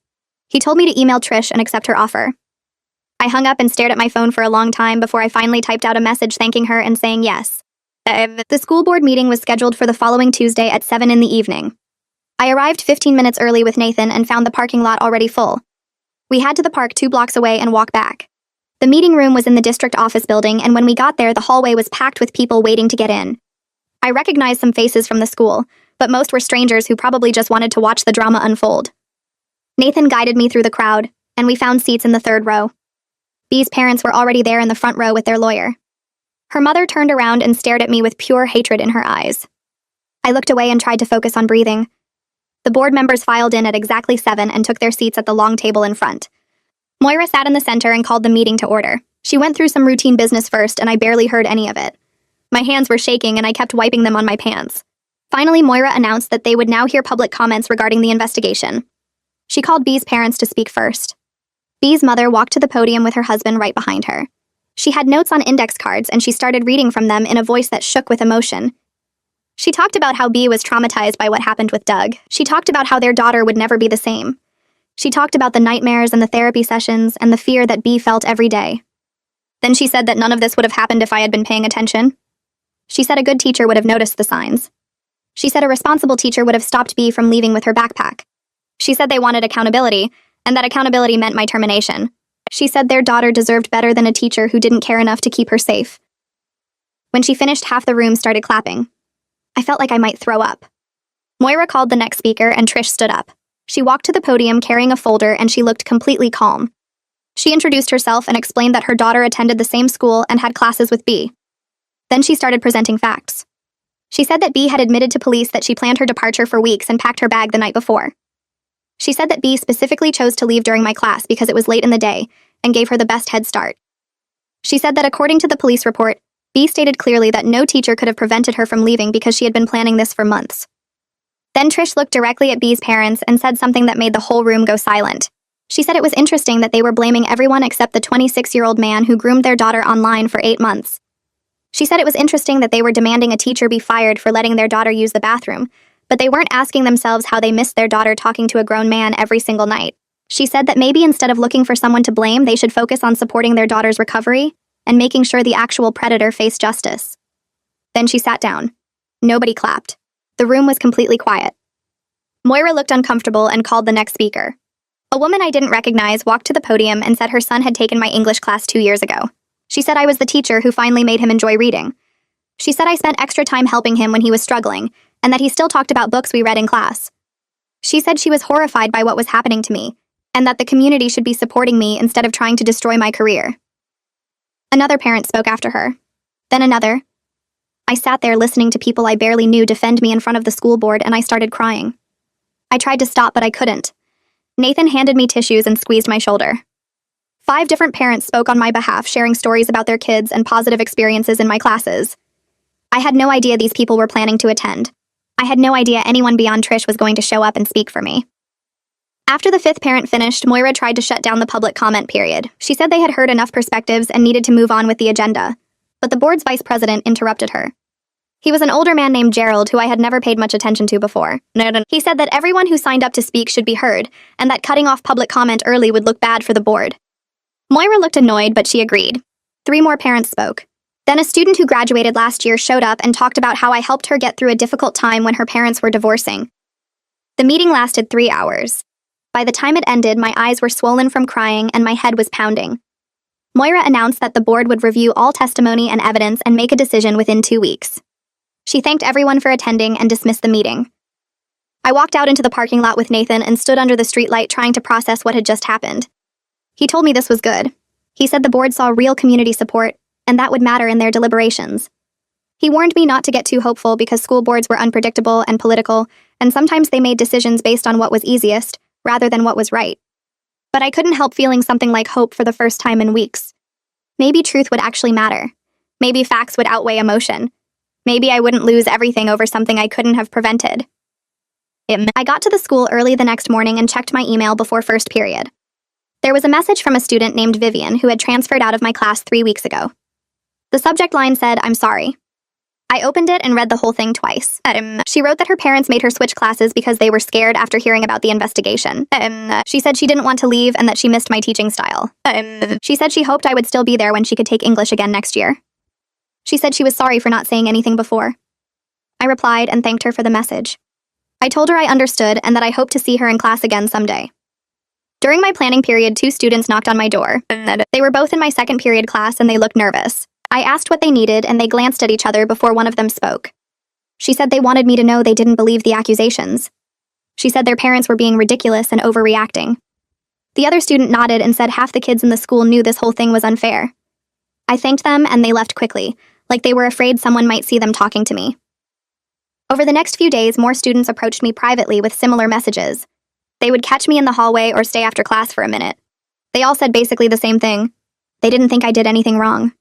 He told me to email Trish and accept her offer. I hung up and stared at my phone for a long time before I finally typed out a message thanking her and saying yes. The school board meeting was scheduled for the following Tuesday at 7 in the evening. I arrived 15 minutes early with Nathan and found the parking lot already full. We had to the park 2 blocks away and walk back. The meeting room was in the district office building, and when we got there, the hallway was packed with people waiting to get in. I recognized some faces from the school, but most were strangers who probably just wanted to watch the drama unfold. Nathan guided me through the crowd, and we found seats in the 3rd row. B's parents were already there in the front row with their lawyer. Her mother turned around and stared at me with pure hatred in her eyes. I looked away and tried to focus on breathing. The board members filed in at exactly 7 and took their seats at the long table in front. Moira sat in the center and called the meeting to order. She went through some routine business first, and I barely heard any of it. My hands were shaking, and I kept wiping them on my pants. Finally, Moira announced that they would now hear public comments regarding the investigation. She called B's parents to speak first. B's mother walked to the podium with her husband right behind her. She had notes on index cards, and she started reading from them in a voice that shook with emotion. She talked about how B was traumatized by what happened with Doug. She talked about how their daughter would never be the same. She talked about the nightmares and the therapy sessions and the fear that B felt every day. Then she said that none of this would have happened if I had been paying attention. She said a good teacher would have noticed the signs. She said a responsible teacher would have stopped B from leaving with her backpack. She said they wanted accountability, and that accountability meant my termination. She said their daughter deserved better than a teacher who didn't care enough to keep her safe. When she finished, half the room started clapping. I felt like I might throw up. Moira called the next speaker, and Trish stood up. She walked to the podium carrying a folder, and she looked completely calm. She introduced herself and explained that her daughter attended the same school and had classes with B. Then she started presenting facts. She said that B had admitted to police that she planned her departure for weeks and packed her bag the night before. She said that B specifically chose to leave during my class because it was late in the day and gave her the best head start. She said that according to the police report, B stated clearly that no teacher could have prevented her from leaving because she had been planning this for months. Then Trish looked directly at B's parents and said something that made the whole room go silent. She said it was interesting that they were blaming everyone except the 26-year-old man who groomed their daughter online for 8 months. She said it was interesting that they were demanding a teacher be fired for letting their daughter use the bathroom, but they weren't asking themselves how they missed their daughter talking to a grown man every single night. She said that maybe instead of looking for someone to blame, they should focus on supporting their daughter's recovery and making sure the actual predator faced justice. Then she sat down. Nobody clapped. The room was completely quiet. Moira looked uncomfortable and called the next speaker. A woman I didn't recognize walked to the podium and said her son had taken my English class 2 years ago. She said I was the teacher who finally made him enjoy reading. She said I spent extra time helping him when he was struggling, and that he still talked about books we read in class. She said she was horrified by what was happening to me, and that the community should be supporting me instead of trying to destroy my career. Another parent spoke after her. Then another. I sat there listening to people I barely knew defend me in front of the school board, and I started crying. I tried to stop, but I couldn't. Nathan handed me tissues and squeezed my shoulder. 5 different parents spoke on my behalf, sharing stories about their kids and positive experiences in my classes. I had no idea these people were planning to attend. I had no idea anyone beyond Trish was going to show up and speak for me. After the 5th parent finished, Moira tried to shut down the public comment period. She said they had heard enough perspectives and needed to move on with the agenda, but the board's vice president interrupted her. He was an older man named Gerald who I had never paid much attention to before. He said that everyone who signed up to speak should be heard, and that cutting off public comment early would look bad for the board. Moira looked annoyed, but she agreed. 3 more parents spoke. Then a student who graduated last year showed up and talked about how I helped her get through a difficult time when her parents were divorcing. The meeting lasted 3 hours. By the time it ended, my eyes were swollen from crying and my head was pounding. Moira announced that the board would review all testimony and evidence and make a decision within 2 weeks. She thanked everyone for attending and dismissed the meeting. I walked out into the parking lot with Nathan and stood under the streetlight trying to process what had just happened. He told me this was good. He said the board saw real community support, and that would matter in their deliberations. He warned me not to get too hopeful because school boards were unpredictable and political, and sometimes they made decisions based on what was easiest, rather than what was right. But I couldn't help feeling something like hope for the first time in weeks. Maybe truth would actually matter. Maybe facts would outweigh emotion. Maybe I wouldn't lose everything over something I couldn't have prevented. I got to the school early the next morning and checked my email before first period. There was a message from a student named Vivian who had transferred out of my class 3 weeks ago. The subject line said, "I'm sorry." I opened it and read the whole thing twice. She wrote that her parents made her switch classes because they were scared after hearing about the investigation. She said she didn't want to leave and that she missed my teaching style. She said she hoped I would still be there when she could take English again next year. She said she was sorry for not saying anything before. I replied and thanked her for the message. I told her I understood and that I hoped to see her in class again someday. During my planning period, 2 students knocked on my door. They were both in my second period class and they looked nervous. I asked what they needed and they glanced at each other before one of them spoke. She said they wanted me to know they didn't believe the accusations. She said their parents were being ridiculous and overreacting. The other student nodded and said half the kids in the school knew this whole thing was unfair. I thanked them and they left quickly, like they were afraid someone might see them talking to me. Over the next few days, more students approached me privately with similar messages. They would catch me in the hallway or stay after class for a minute. They all said basically the same thing. They didn't think I did anything wrong.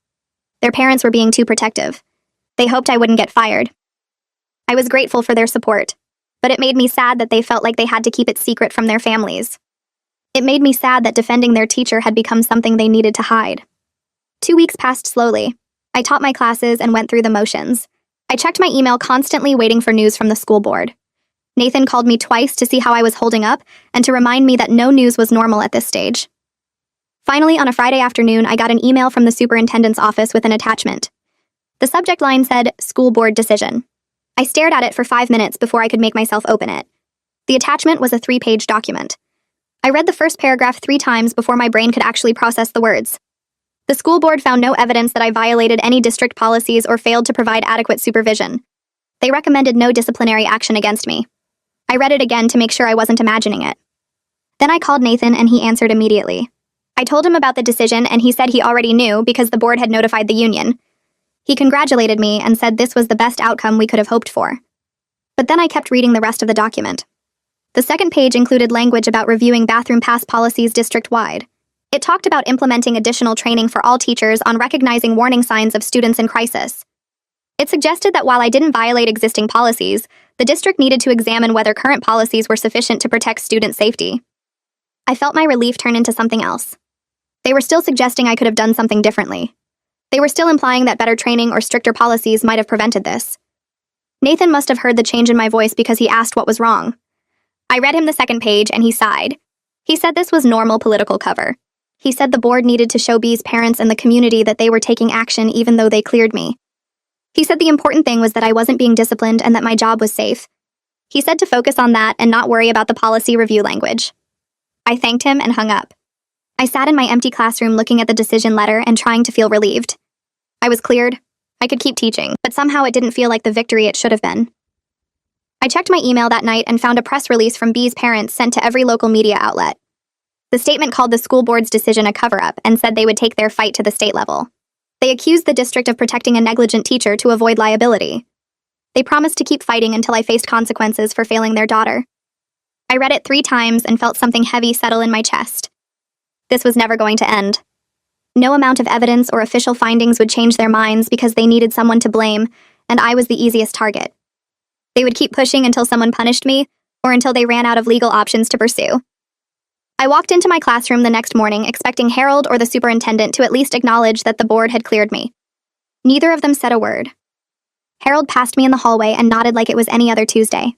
Their parents were being too protective. They hoped I wouldn't get fired. I was grateful for their support, but it made me sad that they felt like they had to keep it secret from their families. It made me sad that defending their teacher had become something they needed to hide. 2 weeks passed slowly. I taught my classes and went through the motions. I checked my email constantly, waiting for news from the school board. Nathan called me twice to see how I was holding up and to remind me that no news was normal at this stage. Finally, on a Friday afternoon, I got an email from the superintendent's office with an attachment. The subject line said, "School board decision." I stared at it for 5 minutes before I could make myself open it. The attachment was a 3-page document. I read the first paragraph 3 times before my brain could actually process the words. The school board found no evidence that I violated any district policies or failed to provide adequate supervision. They recommended no disciplinary action against me. I read it again to make sure I wasn't imagining it. Then I called Nathan and he answered immediately. I told him about the decision and he said he already knew because the board had notified the union. He congratulated me and said this was the best outcome we could have hoped for. But then I kept reading the rest of the document. The second page included language about reviewing bathroom pass policies district-wide. It talked about implementing additional training for all teachers on recognizing warning signs of students in crisis. It suggested that while I didn't violate existing policies, the district needed to examine whether current policies were sufficient to protect student safety. I felt my relief turn into something else. They were still suggesting I could have done something differently. They were still implying that better training or stricter policies might have prevented this. Nathan must have heard the change in my voice because he asked what was wrong. I read him the second page and he sighed. He said this was normal political cover. He said the board needed to show B's parents and the community that they were taking action even though they cleared me. He said the important thing was that I wasn't being disciplined and that my job was safe. He said to focus on that and not worry about the policy review language. I thanked him and hung up. I sat in my empty classroom looking at the decision letter and trying to feel relieved. I was cleared. I could keep teaching, but somehow it didn't feel like the victory it should have been. I checked my email that night and found a press release from B's parents sent to every local media outlet. The statement called the school board's decision a cover-up and said they would take their fight to the state level. They accused the district of protecting a negligent teacher to avoid liability. They promised to keep fighting until I faced consequences for failing their daughter. I read it 3 times and felt something heavy settle in my chest. This was never going to end. No amount of evidence or official findings would change their minds because they needed someone to blame, and I was the easiest target. They would keep pushing until someone punished me, or until they ran out of legal options to pursue. I walked into my classroom the next morning expecting Harold or the superintendent to at least acknowledge that the board had cleared me. Neither of them said a word. Harold passed me in the hallway and nodded like it was any other Tuesday.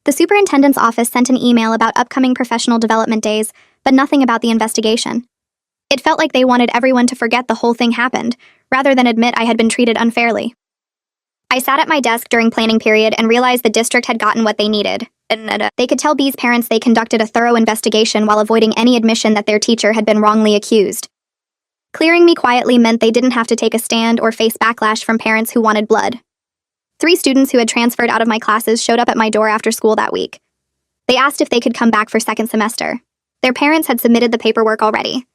The superintendent's office sent an email about upcoming professional development days, but nothing about the investigation. It felt like they wanted everyone to forget the whole thing happened, rather than admit I had been treated unfairly. I sat at my desk during planning period and realized the district had gotten what they needed. They could tell B's parents they conducted a thorough investigation while avoiding any admission that their teacher had been wrongly accused. Clearing me quietly meant they didn't have to take a stand or face backlash from parents who wanted blood. 3 students who had transferred out of my classes showed up at my door after school that week. They asked if they could come back for second semester. Their parents had submitted the paperwork already.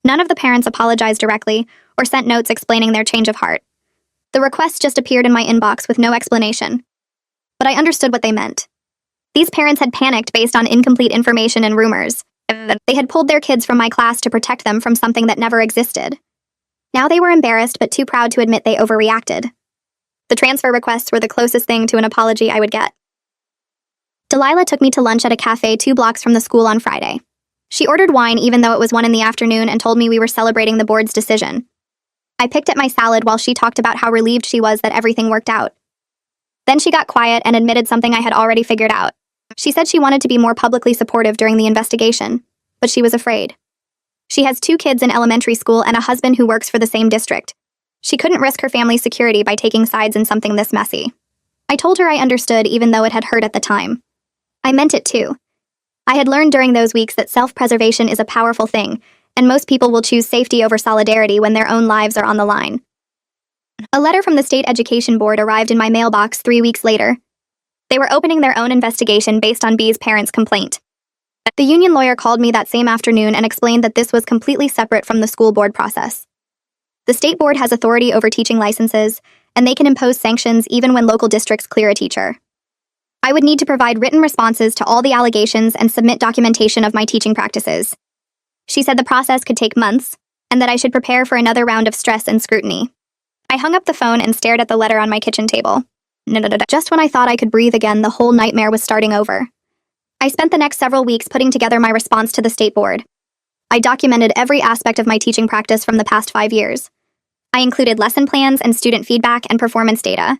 None of the parents apologized directly or sent notes explaining their change of heart. The requests just appeared in my inbox with no explanation. But I understood what they meant. These parents had panicked based on incomplete information and rumors. They had pulled their kids from my class to protect them from something that never existed. Now they were embarrassed but too proud to admit they overreacted. The transfer requests were the closest thing to an apology I would get. Delilah took me to lunch at a cafe 2 blocks from the school on Friday. She ordered wine even though it was 1 in the afternoon and told me we were celebrating the board's decision. I picked at my salad while she talked about how relieved she was that everything worked out. Then she got quiet and admitted something I had already figured out. She said she wanted to be more publicly supportive during the investigation, but she was afraid. She has 2 kids in elementary school and a husband who works for the same district. She couldn't risk her family's security by taking sides in something this messy. I told her I understood even though it had hurt at the time. I meant it too. I had learned during those weeks that self-preservation is a powerful thing, and most people will choose safety over solidarity when their own lives are on the line. A letter from the State Education Board arrived in my mailbox 3 weeks later. They were opening their own investigation based on B's parents' complaint. The union lawyer called me that same afternoon and explained that this was completely separate from the school board process. The state board has authority over teaching licenses, and they can impose sanctions even when local districts clear a teacher. I would need to provide written responses to all the allegations and submit documentation of my teaching practices. She said the process could take months, and that I should prepare for another round of stress and scrutiny. I hung up the phone and stared at the letter on my kitchen table. Just when I thought I could breathe again, the whole nightmare was starting over. I spent the next several weeks putting together my response to the state board. I documented every aspect of my teaching practice from the past 5 years. I included lesson plans and student feedback and performance data.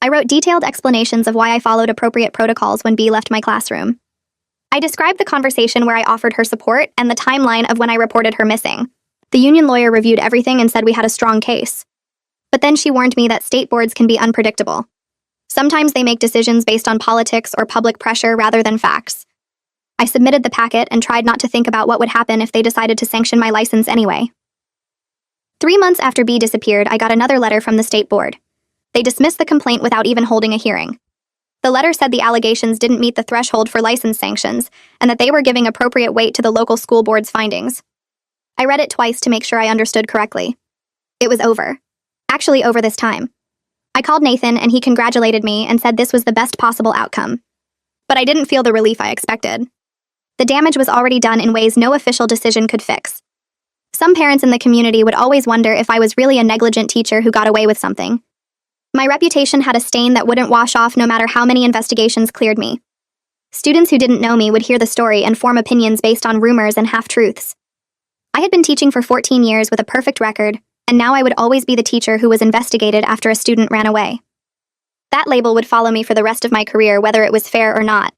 I wrote detailed explanations of why I followed appropriate protocols when B left my classroom. I described the conversation where I offered her support and the timeline of when I reported her missing. The union lawyer reviewed everything and said we had a strong case. But then she warned me that state boards can be unpredictable. Sometimes they make decisions based on politics or public pressure rather than facts. I submitted the packet and tried not to think about what would happen if they decided to sanction my license anyway. 3 months after B disappeared, I got another letter from the state board. They dismissed the complaint without even holding a hearing. The letter said the allegations didn't meet the threshold for license sanctions and that they were giving appropriate weight to the local school board's findings. I read it twice to make sure I understood correctly. It was over. Actually, over this time. I called Nathan and he congratulated me and said this was the best possible outcome. But I didn't feel the relief I expected. The damage was already done in ways no official decision could fix. Some parents in the community would always wonder if I was really a negligent teacher who got away with something. My reputation had a stain that wouldn't wash off no matter how many investigations cleared me. Students who didn't know me would hear the story and form opinions based on rumors and half-truths. I had been teaching for 14 years with a perfect record, and now I would always be the teacher who was investigated after a student ran away. That label would follow me for the rest of my career, whether it was fair or not.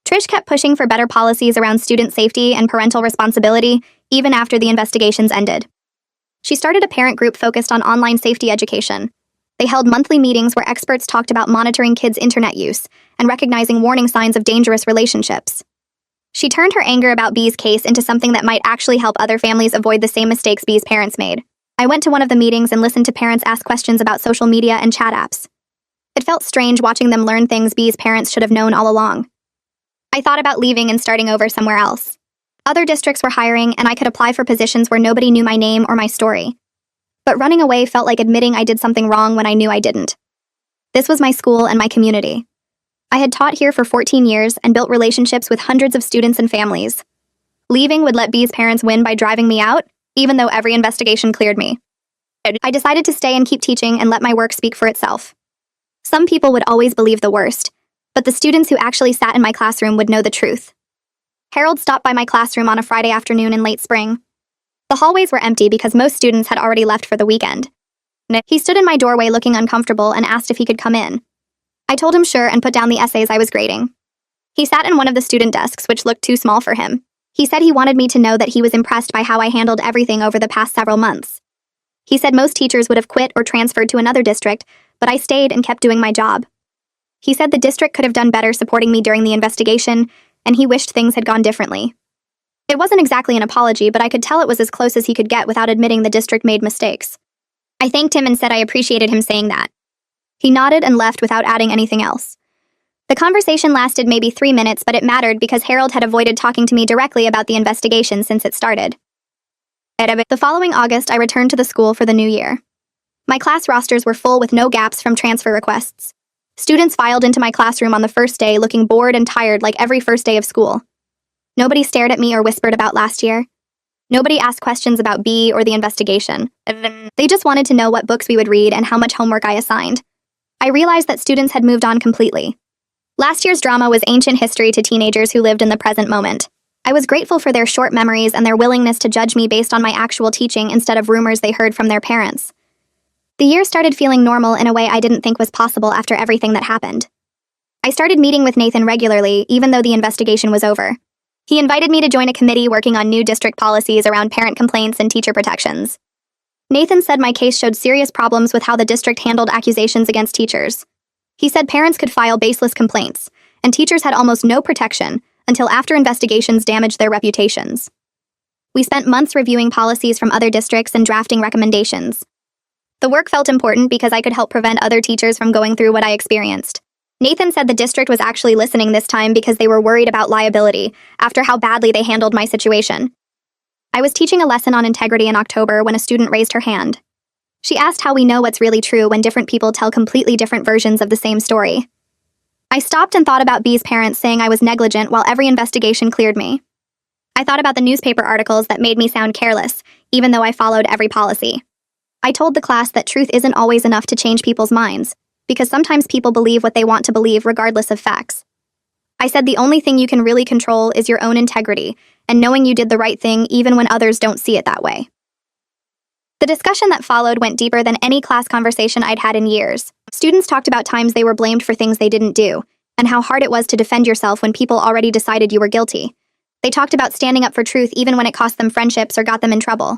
Trish kept pushing for better policies around student safety and parental responsibility, even after the investigations ended. She started a parent group focused on online safety education. They held monthly meetings where experts talked about monitoring kids' internet use and recognizing warning signs of dangerous relationships. She turned her anger about B's case into something that might actually help other families avoid the same mistakes B's parents made. I went to one of the meetings and listened to parents ask questions about social media and chat apps. It felt strange watching them learn things B's parents should have known all along. I thought about leaving and starting over somewhere else. Other districts were hiring, and I could apply for positions where nobody knew my name or my story. But running away felt like admitting I did something wrong when I knew I didn't. This was my school and my community. I had taught here for 14 years and built relationships with hundreds of students and families. Leaving would let B's parents win by driving me out, even though every investigation cleared me. I decided to stay and keep teaching and let my work speak for itself. Some people would always believe the worst, but the students who actually sat in my classroom would know the truth. Harold stopped by my classroom on a Friday afternoon in late spring. The hallways were empty because most students had already left for the weekend. He stood in my doorway looking uncomfortable and asked if he could come in. I told him sure and put down the essays I was grading. He sat in one of the student desks, which looked too small for him. He said he wanted me to know that he was impressed by how I handled everything over the past several months. He said most teachers would have quit or transferred to another district, but I stayed and kept doing my job. He said the district could have done better supporting me during the investigation, and he wished things had gone differently. It wasn't exactly an apology, but I could tell it was as close as he could get without admitting the district made mistakes. I thanked him and said I appreciated him saying that. He nodded and left without adding anything else. The conversation lasted maybe 3 minutes, but it mattered because Harold had avoided talking to me directly about the investigation since it started. The following August, I returned to the school for the new year. My class rosters were full with no gaps from transfer requests. Students filed into my classroom on the first day looking bored and tired like every first day of school. Nobody stared at me or whispered about last year. Nobody asked questions about B or the investigation. They just wanted to know what books we would read and how much homework I assigned. I realized that students had moved on completely. Last year's drama was ancient history to teenagers who lived in the present moment. I was grateful for their short memories and their willingness to judge me based on my actual teaching instead of rumors they heard from their parents. The year started feeling normal in a way I didn't think was possible after everything that happened. I started meeting with Nathan regularly, even though the investigation was over. He invited me to join a committee working on new district policies around parent complaints and teacher protections. Nathan said my case showed serious problems with how the district handled accusations against teachers. He said parents could file baseless complaints, and teachers had almost no protection until after investigations damaged their reputations. We spent months reviewing policies from other districts and drafting recommendations. The work felt important because I could help prevent other teachers from going through what I experienced. Nathan said the district was actually listening this time because they were worried about liability after how badly they handled my situation. I was teaching a lesson on integrity in October when a student raised her hand. She asked how we know what's really true when different people tell completely different versions of the same story. I stopped and thought about B's parents saying I was negligent while every investigation cleared me. I thought about the newspaper articles that made me sound careless, even though I followed every policy. I told the class that truth isn't always enough to change people's minds, because sometimes people believe what they want to believe regardless of facts. I said the only thing you can really control is your own integrity and knowing you did the right thing even when others don't see it that way. The discussion that followed went deeper than any class conversation I'd had in years. Students talked about times they were blamed for things they didn't do, and how hard it was to defend yourself when people already decided you were guilty. They talked about standing up for truth even when it cost them friendships or got them in trouble.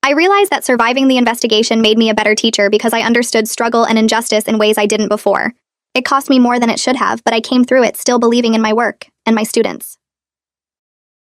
I realized that surviving the investigation made me a better teacher because I understood struggle and injustice in ways I didn't before. It cost me more than it should have, but I came through it still believing in my work and my students.